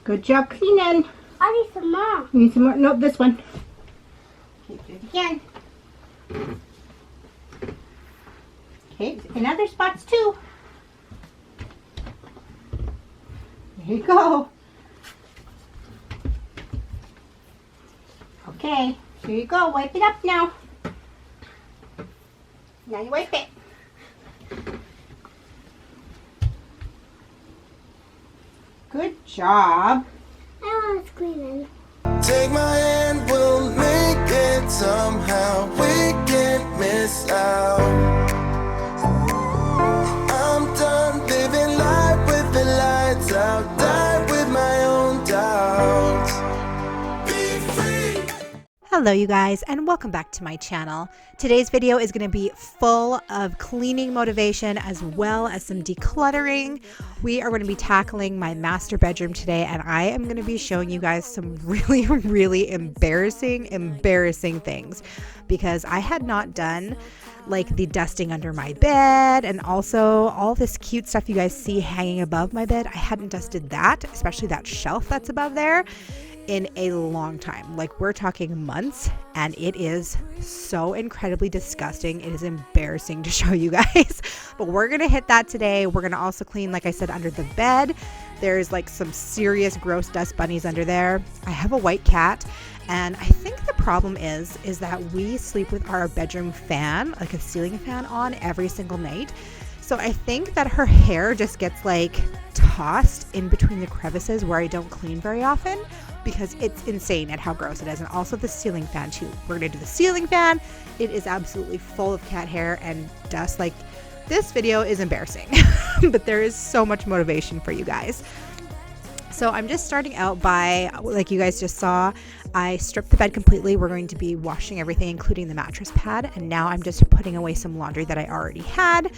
Good job cleaning. I need some more. You need some more? Nope, this one. Okay, do it again. Okay, in other spots too. There you go. Okay, here you go. Wipe it up now. Now you wipe it. Good job. I want to clean. Take my hand, we'll make it somehow. We can't miss out. I'm done living life with the lights out. Die with my own doubts. Be free. Hello you guys, and welcome back to my channel. Today's video is going to be full of cleaning motivation as well as some decluttering. We are going to be tackling my master bedroom today, and I am going to be showing you guys some really embarrassing things, because I had not done like the dusting under my bed and also all this cute stuff you guys see hanging above my bed. I hadn't dusted that, especially that shelf that's above there, in a long time. Like, we're talking months, and it is so incredibly disgusting. It is embarrassing to show you guys, but we're gonna hit that today. We're gonna also clean, like I said, under the bed. There's like some serious gross dust bunnies under there. I have a white cat, and I think the problem is that we sleep with our bedroom fan, like a ceiling fan, on every single night. So I think that her hair just gets like tossed in between the crevices where I don't clean very often, because it's insane at how gross it is. And also the ceiling fan too. We're gonna do the ceiling fan. It is absolutely full of cat hair and dust. Like, this video is embarrassing, but there is so much motivation for you guys. So I'm just starting out by, like you guys just saw, I stripped the bed completely. We're going to be washing everything, including the mattress pad. And now I'm just putting away some laundry that I already had.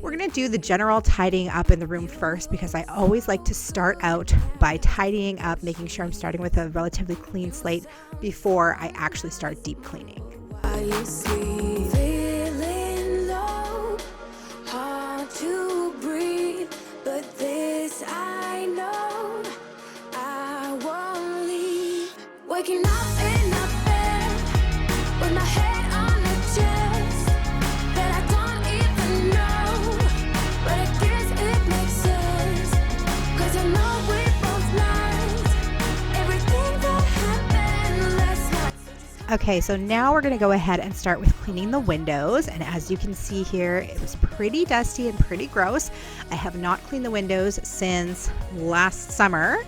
We're going to do the general tidying up in the room first, because I always like to start out by tidying up, making sure I'm starting with a relatively clean slate before I actually start deep cleaning. Feeling low, hard to breathe, but this I know, I won't leave. Waking up in a bed with my head on a chest that I don't even know, but I guess it makes sense, 'cause I know we both lied, everything that happened last night. Okay, so now we're going to go ahead and start with cleaning the windows. And as you can see here, it was pretty dusty and pretty gross. I have not cleaned the windows since last summer.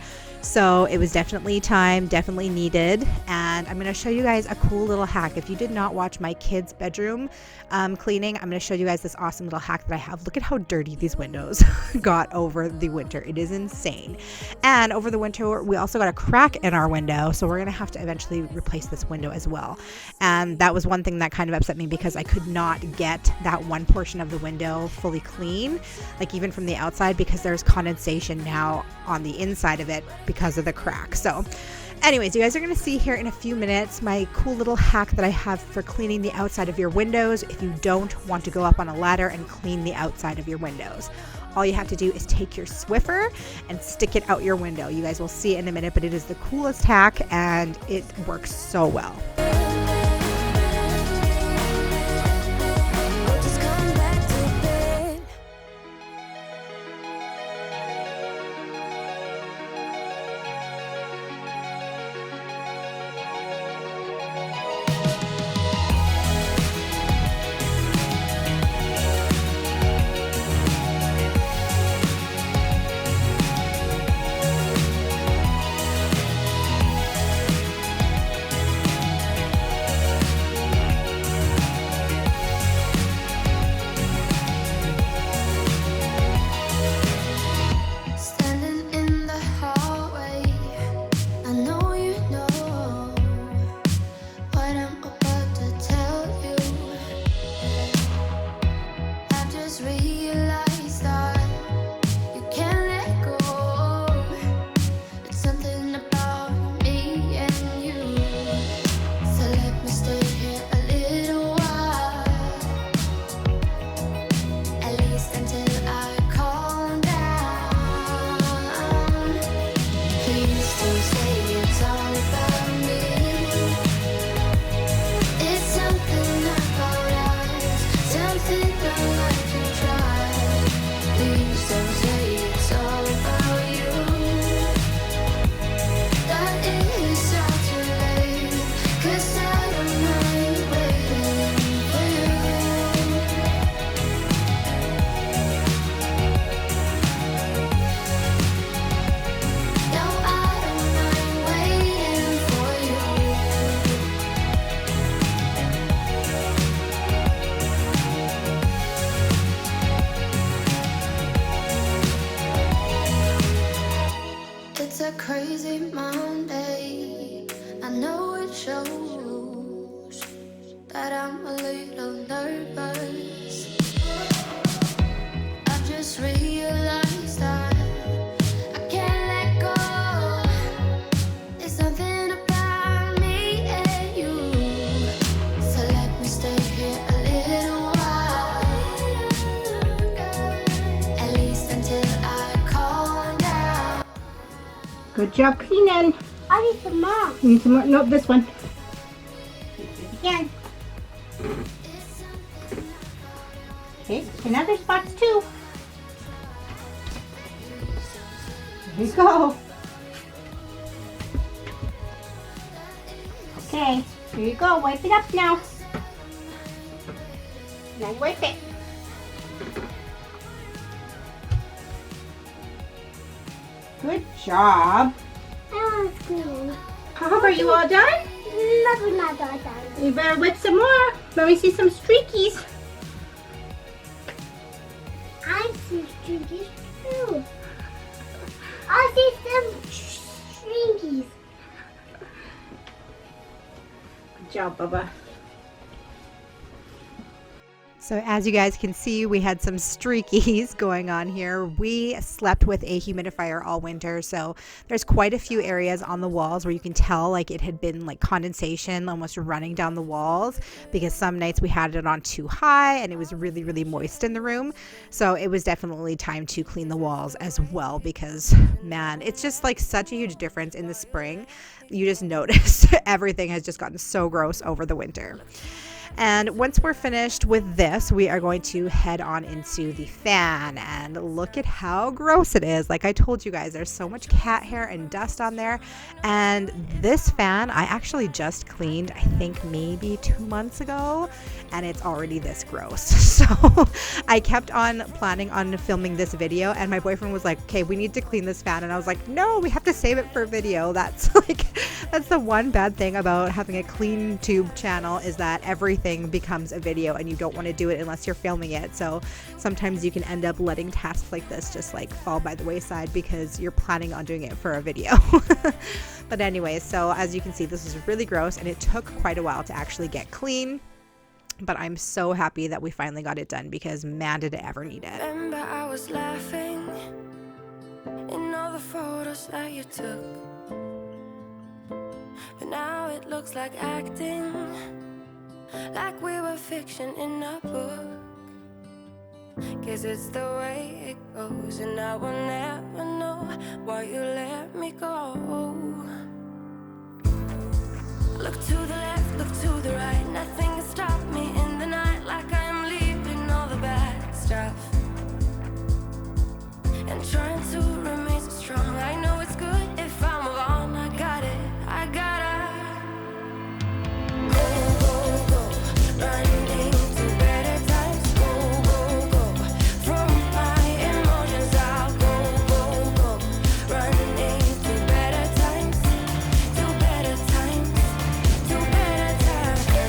So it was definitely time, definitely needed. And I'm going to show you guys a cool little hack. If you did not watch my kids' bedroom cleaning, I'm going to show you guys this awesome little hack that I have. Look at how dirty these windows got over the winter. It is insane. And over the winter, we also got a crack in our window. So we're going to have to eventually replace this window as well. And that was one thing that kind of upset me, because I could not get that one portion of the window fully clean, like even from the outside, because there's condensation now on the inside of it because of the crack. So anyways, you guys are going to see here in a few minutes my cool little hack that I have for cleaning the outside of your windows if you don't want to go up on a ladder and clean the outside of your windows. All you have to do is take your Swiffer and stick it out your window. You guys will see it in a minute, but it is the coolest hack and it works so well. It's a crazy Monday. I know it shows that I'm a little nervous. I've just realized that I can't let go. There's something about me and you. So let me stay here a little while. At least until I calm down. Good job cleaning. I need some more. You need some more? Nope, this one. Again. Okay, and other spots too. There you go. Okay, here you go. Wipe it up now. Now wipe it. Good job. I want to clean. Are you all done? No, we're not all done. You better whip some more. Let me see some streakies. I see stringies too. I see some stringies. Good job, Bubba. So as you guys can see, we had some streakies going on here. We slept with a humidifier all winter, so there's quite a few areas on the walls where you can tell like it had been like condensation almost running down the walls, because some nights we had it on too high and it was really, really moist in the room. So it was definitely time to clean the walls as well, because man, it's just like such a huge difference in the spring. You just notice everything has just gotten so gross over the winter. And once we're finished with this, we are going to head on into the fan, and look at how gross it is. Like I told you guys, there's so much cat hair and dust on there. And this fan, I actually just cleaned, I think maybe 2 months ago, and it's already this gross. So I kept on planning on filming this video, and my boyfriend was like, okay, we need to clean this fan. And I was like, no, we have to save it for video. That's the one bad thing about having a clean tube channel, is that everything becomes a video and you don't want to do it unless you're filming it. So sometimes you can end up letting tasks like this just like fall by the wayside because you're planning on doing it for a video. But anyways, so as you can see, this is really gross and it took quite a while to actually get clean. But I'm so happy that we finally got it done, because man, did it ever need it. Remember I was laughing in all the photos that you took, but now it looks like acting, like we were fiction in a book. Guess it's the way it goes, and I will never know why you let me go. Look to the left, look to the right, nothing can stop me in the night, like I am leaving all the bad stuff and trying to remain so strong. I know it's good if I move on. I got it, I gotta go, running to better times. Go, from my emotions. I'll go, running to better times, to better times, to better times,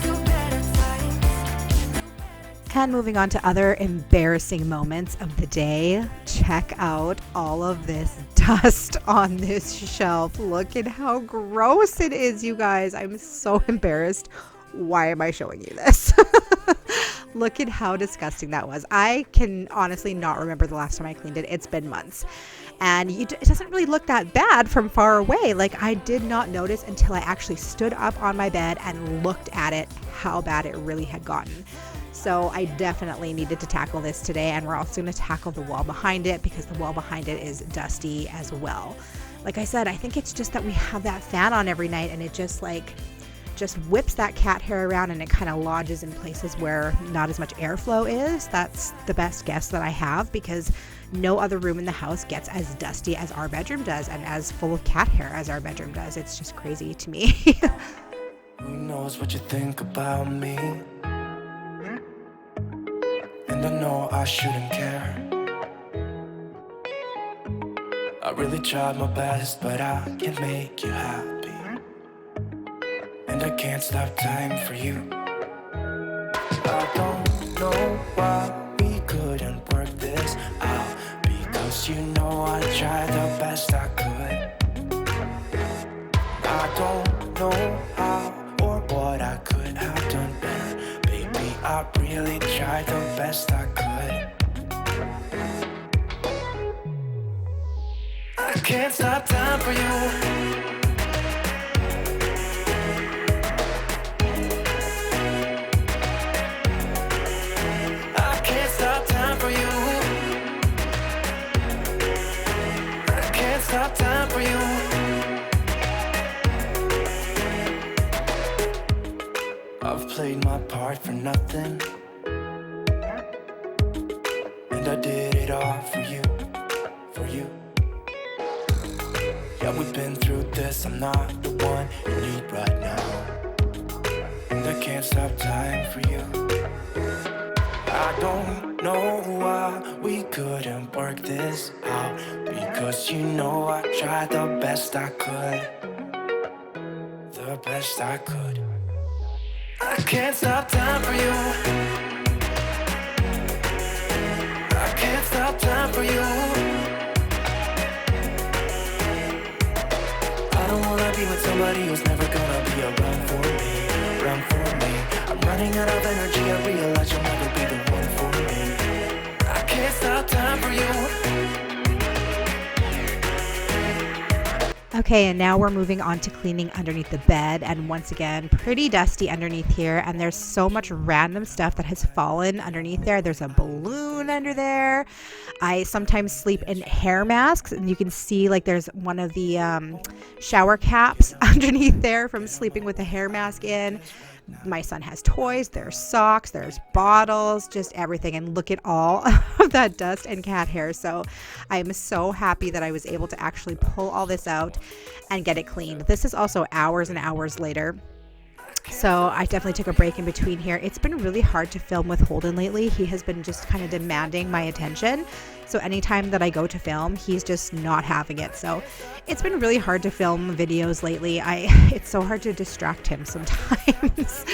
to better times. And moving on to other embarrassing moments of the day, check out all of this dust on this shelf. Look at how gross it is, you guys. I'm so embarrassed. Why am I showing you this? Look at how disgusting that was. I can honestly not remember the last time I cleaned it. It's been months. And it doesn't really look that bad from far away. Like, I did not notice until I actually stood up on my bed and looked at it, how bad it really had gotten. So I definitely needed to tackle this today, and we're also going to tackle the wall behind it, because the wall behind it is dusty as well. Like I said, I think it's just that we have that fan on every night, and it just whips that cat hair around, and it kind of lodges in places where not as much airflow is. That's the best guess that I have, because no other room in the house gets as dusty as our bedroom does, and as full of cat hair as our bedroom does. It's just crazy to me. Who knows what you think about me? And I know I shouldn't care. I really tried my best, but I can't make you happy. And I can't stop time for you. I don't know why we couldn't work this because you know I tried the best I could. I don't know how or what I could have done better. Baby, I really tried the best I could. I can't stop time for you. I can't stop time for you. I can't stop time for you. I've played my part for nothing, and I did it all for you, for you. Yeah, we've been through this, I'm not the one you need right now, and I can't stop time for you. I don't know why we couldn't work this out, because you know I tried the best I could, the best I could. I can't stop time for you. I can't stop time for you. I don't wanna be with somebody who's never gonna be around for me, around for me. I'm running out of energy, I realize you'll never be the one for me. I can't stop time for you. Okay, and now we're moving on to cleaning underneath the bed, and once again, pretty dusty underneath here, and there's so much random stuff that has fallen underneath there. There's a balloon under there. I sometimes sleep in hair masks, and you can see like there's one of the shower caps underneath there from sleeping with a hair mask in. My son has toys, there's socks, there's bottles, just everything, and look at all of that dust and cat hair. So I am so happy that I was able to actually pull all this out and get it cleaned. This is also hours and hours later. So I definitely took a break in between here. It's been really hard to film with Holden lately. He has been just kind of demanding my attention. So anytime that I go to film, he's just not having it. So it's been really hard to film videos lately. It's so hard to distract him sometimes.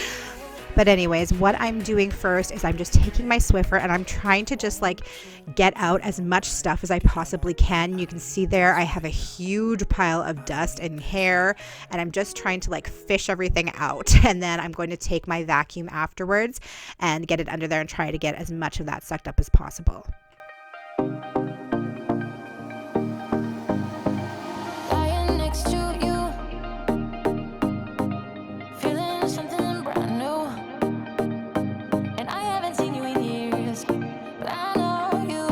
But anyways, what I'm doing first is I'm just taking my Swiffer and I'm trying to just like get out as much stuff as I possibly can. You can see there I have a huge pile of dust and hair, and I'm just trying to like fish everything out. And then I'm going to take my vacuum afterwards and get it under there and try to get as much of that sucked up as possible. Lying next to you, feeling something brand new. And I haven't seen you in years, but I know you.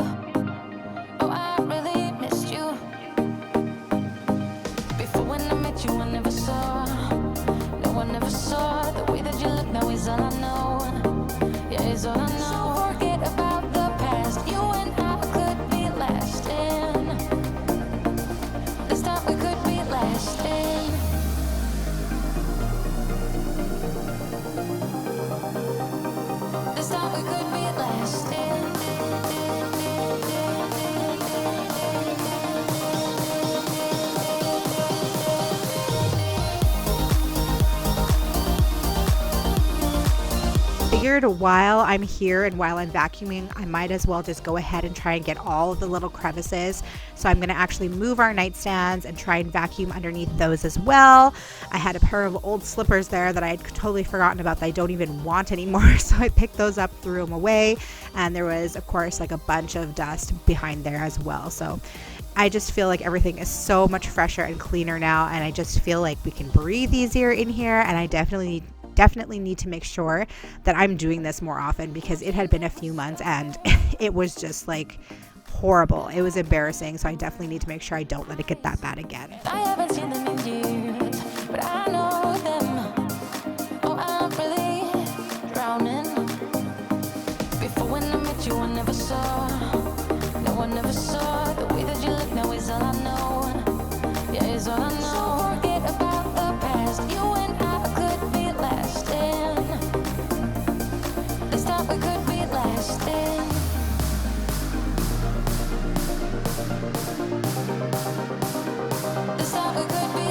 Oh, I really missed you. Before when I met you, I never saw. No, I never saw the way that you look now is all I know. Yeah, it's all I know. So forget about the past. You and I could be lasting. This time we could be lasting. This time we could be lasting. Figured while I'm here and while I'm vacuuming, I might as well just go ahead and try and get all of the little crevices. So I'm going to actually move our nightstands and try and vacuum underneath those as well. I had a pair of old slippers there that I had totally forgotten about that I don't even want anymore. So I picked those up, threw them away. And there was, of course, like a bunch of dust behind there as well. So I just feel like everything is so much fresher and cleaner now. And I just feel like we can breathe easier in here. And I definitely need to make sure that I'm doing this more often, because it had been a few months and it was just like horrible. It was embarrassing. So I definitely need to make sure I don't let it get that bad again. I haven't seen them in years, but I know them. Oh, I'm really drowning. Before when I met you, I never saw. No, I never saw the way that you look now is all I know. Yeah, it's all I know. So forget about the past. You and I could be lasting. This time we could be lasting. This time we could be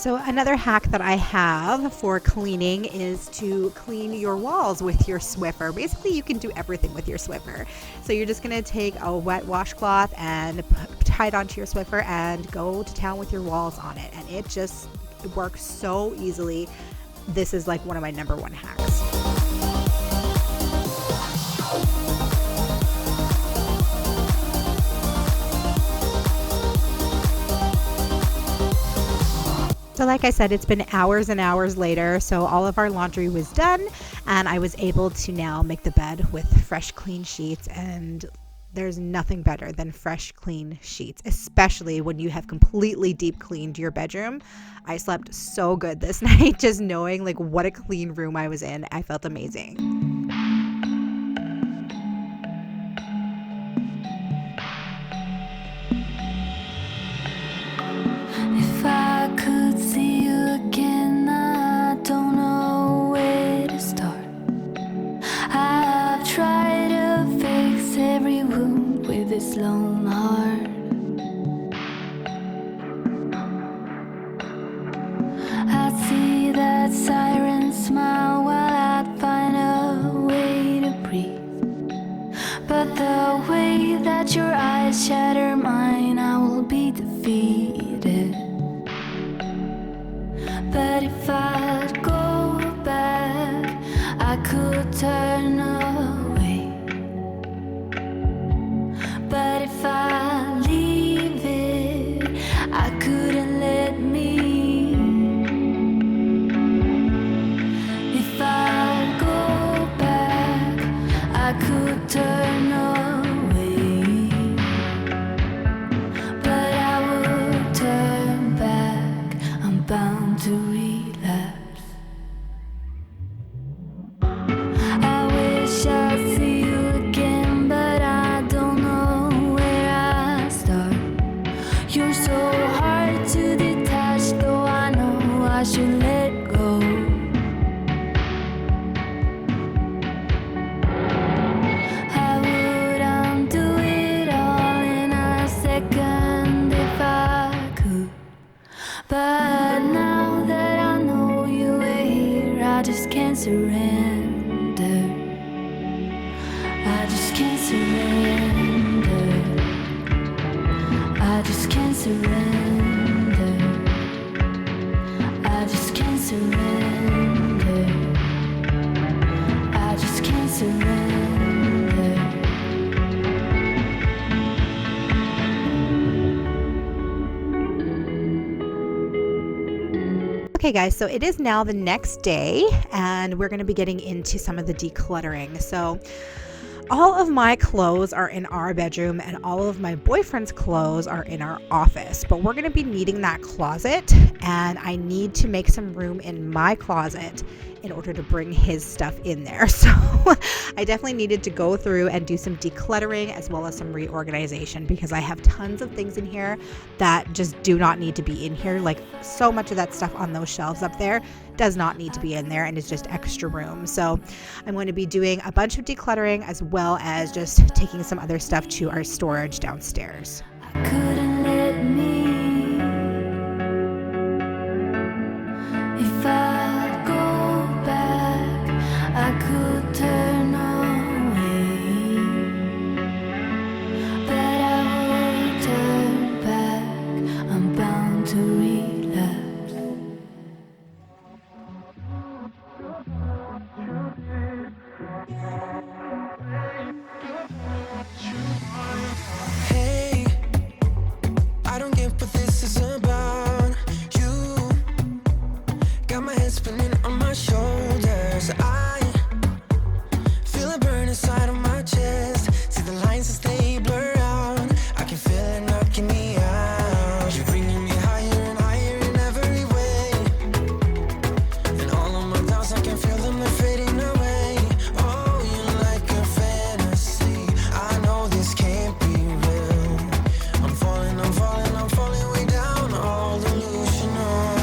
So another hack that I have for cleaning is to clean your walls with your Swiffer. Basically, you can do everything with your Swiffer. So you're just going to take a wet washcloth and tie it onto your Swiffer and go to town with your walls on it. And it just works so easily. This is like one of my number one hacks. So like I said, it's been hours and hours later, so all of our laundry was done, and I was able to now make the bed with fresh, clean sheets, and there's nothing better than fresh, clean sheets, especially when you have completely deep cleaned your bedroom. I slept so good this night, just knowing like what a clean room I was in. I felt amazing. If I could see you again, I don't know where to start. I've tried to fix every wound with this lone heart. I'd see that siren smile while I'd find a way to breathe. But the way that your eyes shatter mine, I will be defeated. But if I'd go back, I could turn away. But if I leave it, I couldn't let me. If I'd go back, I could turn away. But I would turn back, I'm bound to relapse. I wish I'd see you again, but I don't know where I start. You're so hard to detach, though I know I should let go. I would undo it all in a second if I could. But now that I know you were here, I just can't surrender. I just can't surrender. I just can't surrender. I just can't surrender. I just can't surrender. Okay guys, so it is now the next day and we're going to be getting into some of the decluttering. So all of my clothes are in our bedroom and all of my boyfriend's clothes are in our office, but we're going to be needing that closet, and I need to make some room in my closet in order to bring his stuff in there. So I definitely needed to go through and do some decluttering as well as some reorganization, because I have tons of things in here that just do not need to be in here. Like, so much of that stuff on those shelves up there does not need to be in there and it's just extra room. So I'm going to be doing a bunch of decluttering as well as just taking some other stuff to our storage downstairs. I couldn't let me. If I'd go back, I could turn away. But I would turn back, I'm bound to relapse. Hey, I don't get what this is about. You got my head spinning on my shoulders. I feel it burn inside of my chest. See the lines as they blur out. I can feel it knocking me out. You're bringing me higher and higher in every way. And all of my doubts, I can feel them, they're fading away. Oh, you're like a fantasy. I know this can't be real. I'm falling, I'm falling, I'm falling way down. All delusional.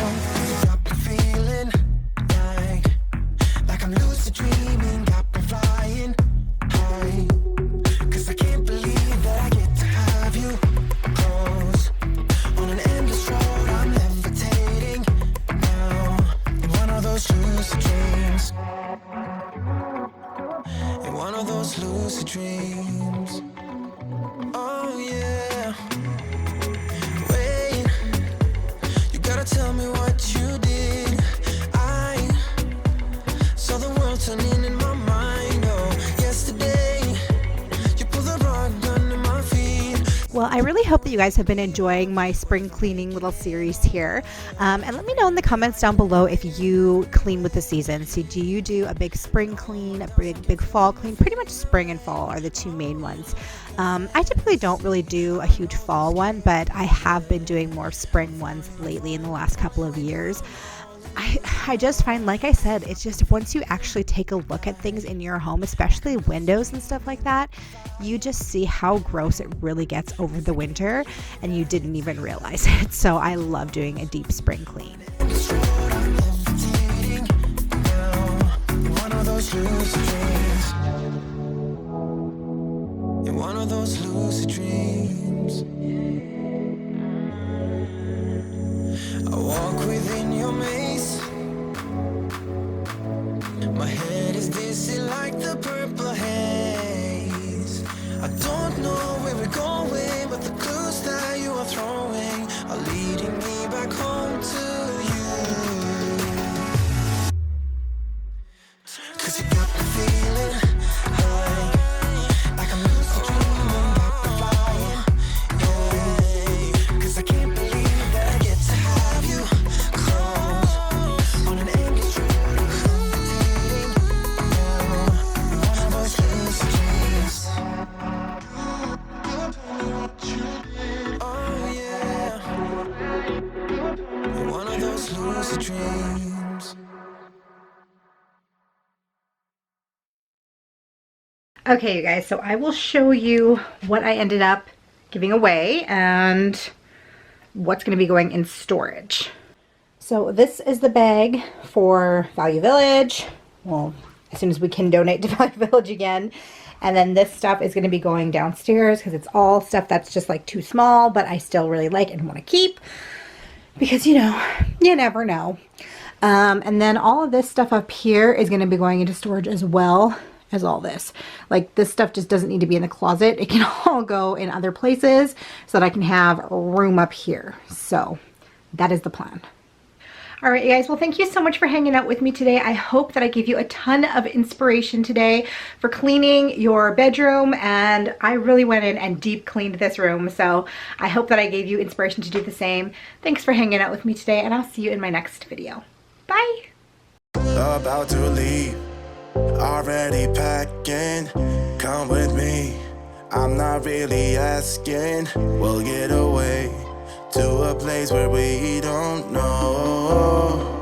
Got me feeling like I'm lucid dreaming. Got me flying high. 'Cause I can't believe that I get to have you close. On an endless road, I'm levitating. of those lucid dreams. Oh yeah. Wait, you gotta tell me what you did. I saw the world turning in my mind. Oh, yesterday you pulled the rug under my feet. Well, I really hope that you guys have been enjoying my spring cleaning little series here. And let me know in the comments down below if you clean with the season. So do you do a big spring clean, a big fall clean? Pretty much spring and fall are the two main ones. I typically don't really do a huge fall one, but I have been doing more spring ones lately in the last couple of years. I just find, like I said, it's just once you actually take a look at things in your home, especially windows and stuff like that, you just see how gross it really gets over the winter and you didn't even realize it. So I love doing a deep spring clean. One of those lucid dreams. In one of those lucid dreams. I walk within your maze. My head is dizzy like the purple haze. I don't know where we're going, but the clues that you are throwing are leading me back home to you. 'Cause you got me feeling high, like I'm lucid dreaming, like we're flying. Yeah, 'cause I can't believe that I get to have you close on an endless trip. One of those lucid dreams. Oh yeah, one of those lucid dreams. Okay, you guys, so I will show you what I ended up giving away and what's going to be going in storage. So this is the bag for Value Village. Well, as soon as we can donate to Value Village again. And then this stuff is going to be going downstairs because it's all stuff that's just like too small, but I still really like and want to keep because, you know, you never know. And then all of this stuff up here is going to be going into storage as well as all this. Like this stuff just doesn't need to be in the closet. It can all go in other places so that I can have room up here. So that is the plan. All right, you guys, well, thank you so much for hanging out with me today. I hope that I gave you a ton of inspiration today for cleaning your bedroom, and I really went in and deep cleaned this room, so I hope that I gave you inspiration to do the same. Thanks for hanging out with me today, and I'll see you in my next video. Bye! About to leave, already packing. Come with me, I'm not really asking. We'll get away to a place where we don't know.